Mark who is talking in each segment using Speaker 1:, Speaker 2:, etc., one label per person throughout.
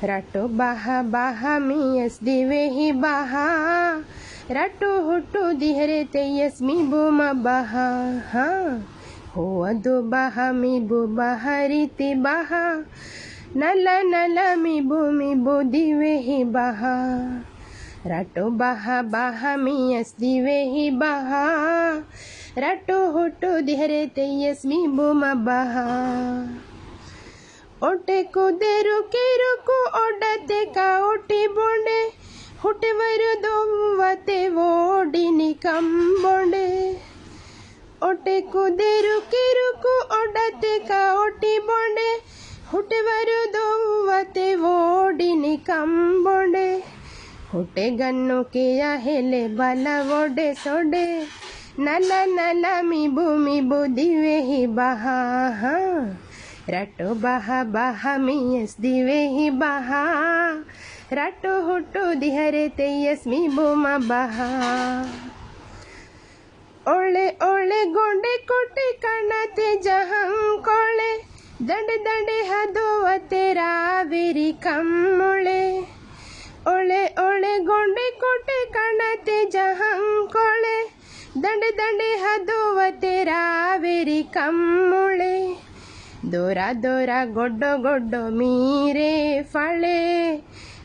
Speaker 1: रटो बाहा बाहा मियस दिवे ही बाहा रटो हुटो दिहरे तेयस मी बुमा बाहा हाँ हुवधू बाहा मी बु बाहरिति बाहा नला नला मी बु दिवे ही बाहा रटो बाहा बाहा मियस दिवे ही बाहा रटो हुटो दिहरे तेयस मी बुमा बाहा ओटे कुदे रुके रुको ओडते का ओटी बोंडे हुटवर दोवते वोडी निकम बोंडे ओटे कुदे रुके रुको ओडते का ओटी बोंडे हुटवर दोवते वोडी निकम बोंडे हुटे गन्नो के हेले बाला वोडे सोडे नला नला मी बु दिवे ही बाहा हाँ रटो बाहा बाहा मियस दिवे ही बाहा रटो हुटो दिहरे तेयस मी बुमा बाहा ओले ओले गोंडे कोटे कानाते जहं कोले दंड दंडे हदोवते रावेरी कम्मुळे ओले ओले गोंडे कोटे कानाते जहं कोले दंड दंडे हदोवते रावेरी कम्मुळे दोरा दोरा गोड्डो गोड्डो मीरे फाळे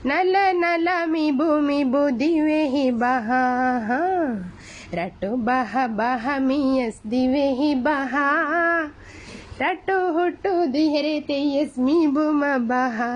Speaker 1: नला नला मी बु दिवे ही बाहा हाँ रटो बाहा बाहा मियस दिवे ही बाहा रटो हुटो दिहरे तेयस मी बुमा बाहा।